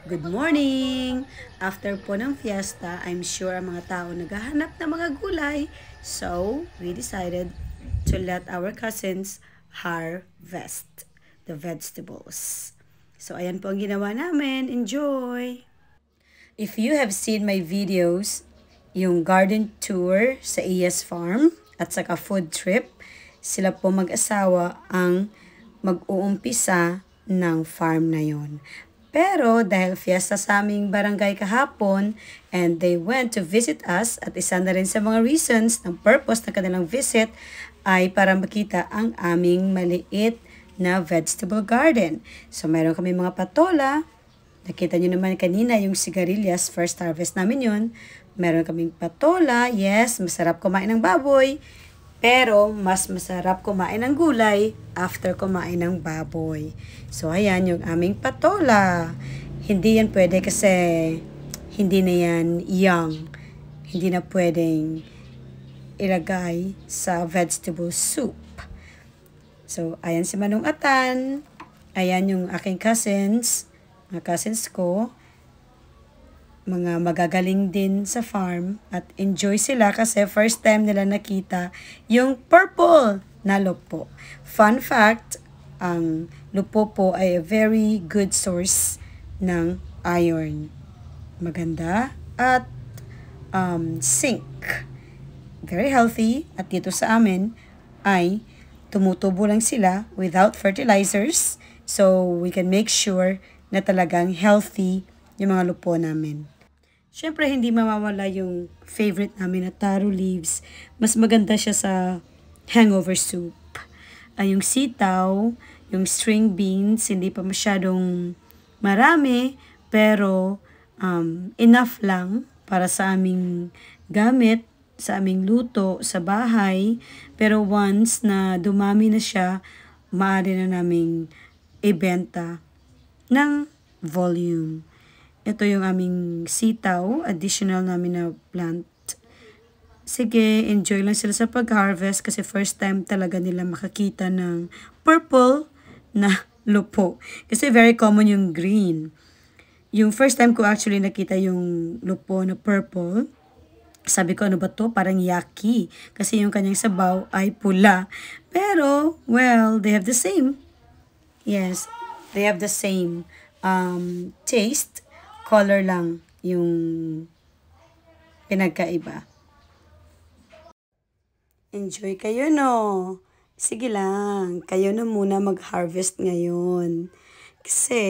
Good morning! After po ng fiesta, I'm sure ang mga tao naghahanap ng mga gulay. So, we decided to let our cousins harvest the vegetables. So, ayan po ang ginawa namin. Enjoy! If you have seen my videos, yung garden tour sa Iyas Farm at saka food trip, sila po mag-asawa ang mag-uumpisa ng farm na yon. Pero dahil fiesta sa aming barangay kahapon and they went to visit us at isa na rin sa mga reasons ng purpose ng kanilang visit ay para makita ang aming maliit na vegetable garden. So mayroon kami mga patola. Nakita nyo naman kanina yung sigarilyas, first harvest namin yun. Meron kaming patola, yes, masarap kumain ng baboy. Pero, mas masarap kumain ng gulay after kumain ng baboy. So, ayan yung aming patola. Hindi yan pwede kasi hindi na yan young. Hindi na pwedeng ilagay sa vegetable soup. So, ayan si Manong Atan. Ayan yung aking cousins. Mga cousins ko, mga magagaling din sa farm at enjoy sila kasi first time nila nakita yung purple na lupo. Fun fact, ang lupo po ay a very good source ng iron. Maganda at zinc. Very healthy at dito sa amin ay tumutubo lang sila without fertilizers so we can make sure na talagang healthy yung mga lupo namin. Siyempre, hindi mawawala yung favorite namin na taro leaves. Mas maganda siya sa hangover soup. Yung sitaw, yung string beans, hindi pa masyadong marami, pero enough lang para sa aming gamit, sa aming luto, sa bahay. Pero once na dumami na siya, maaari na naming ibenta ng volume. Ito yung aming sitaw, additional namin na plant. Sige, enjoy lang sila sa pag-harvest kasi first time talaga nila makakita ng purple na lupo. Kasi very common yung green. Yung first time ko actually nakita yung lupo na purple, sabi ko, ano ba to? Parang yaki. Kasi yung kanyang sabaw ay pula. Pero, well, they have the same. Yes, they have the same taste, color lang yung pinagkaiba. Enjoy kayo, no? Sige lang, kayo na muna mag-harvest ngayon. Kasi,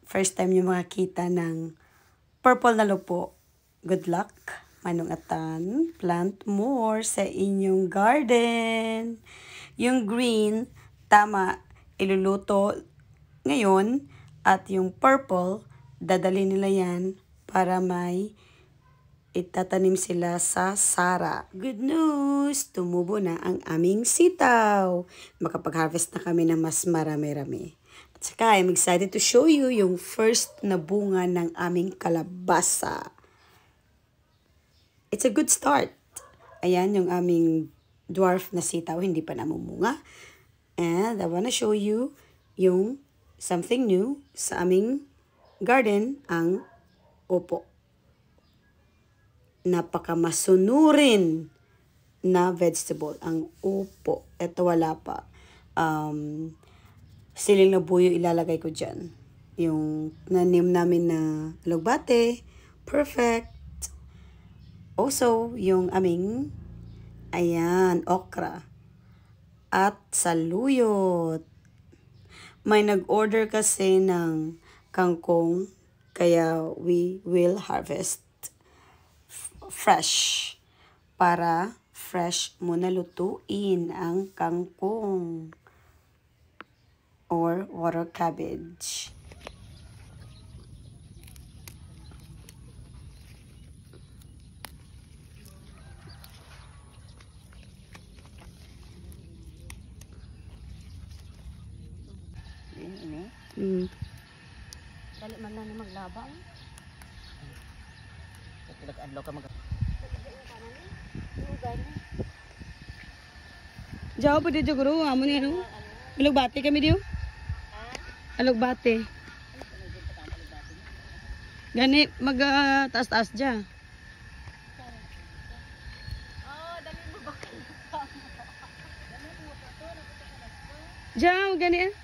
first time nyo makakita ng purple na lupo. Good luck, Manong Atan. Plant more sa inyong garden. Yung green, tama, iluluto ngayon at yung purple, dadali nila yan para may itatanim sila sa Sara. Good news! Tumubo na ang aming sitaw. Makapag-harvest na kami ng mas marami-rami. At saka, I'm excited to show you yung first na bunga ng aming kalabasa. It's a good start. Ayan yung aming dwarf na sitaw, hindi pa namumunga. And I wanna show you yung something new sa aming garden, ang upo. Napakamasunurin na vegetable, ang upo. Ito wala pa. Siling na buyo ilalagay ko dyan. Yung nanim namin na alugbate, perfect. Also, yung aming, ayan, okra. At saluyot. May nag-order kasi ng kangkong, kaya we will harvest fresh. Para fresh muna lutuin ang kangkong or water cabbage. Dali man lang na maglaba. Nag-adlaw ka mag... Jawa po dito guru, amo ni ano? Alugbate kami diyo? Alugbate. Gani, taas-taas dyan. Diyan, gani ah.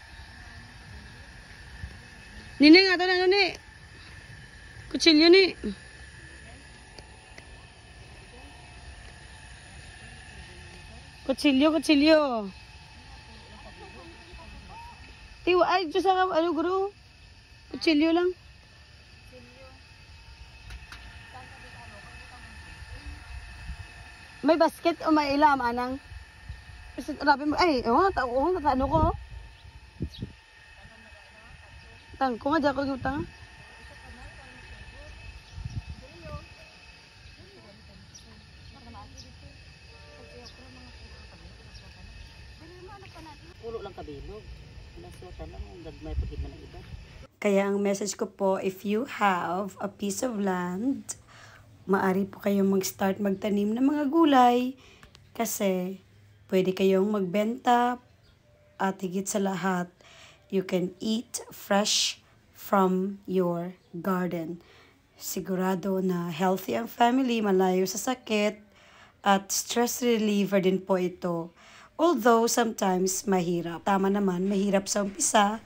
Nining, ato na ano ni? Kutsilyo ni. Kutsilyo. Tiwa, ay, Diyos ang ano, guru? Kutsilyo lang. May basket o may ilam, anang? Rabi mo, ay, ano ko? Tangko nga, dyan ko yung tanga. Pulo lang kabilog. Nasuotan lang, ang gagmay pagid man ang iba. Kaya ang message ko po, if you have a piece of land, maari po kayong mag-start magtanim ng mga gulay kasi pwede kayong magbenta at higit sa lahat, you can eat fresh from your garden. Sigurado na healthy ang family, malayo sa sakit, at stress reliever din po ito. Although sometimes mahirap. Tama naman, mahirap sa umpisa,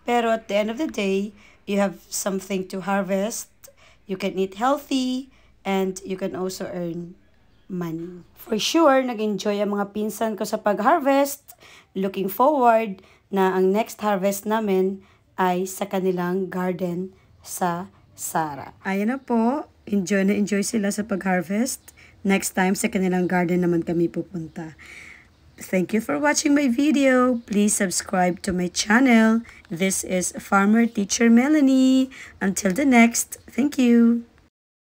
pero at the end of the day, you have something to harvest, you can eat healthy, and you can also earn money. For sure, nag-enjoy ang mga pinsan ko sa pag-harvest. Looking forward na ang next harvest namin ay sa kanilang garden sa Sara. Ayan na po, enjoy sila sa pag-harvest. Next time sa kanilang garden naman kami pupunta. Thank you for watching my video. Please subscribe to my channel. This is Farmer Teacher Melanie. Until the next, thank you.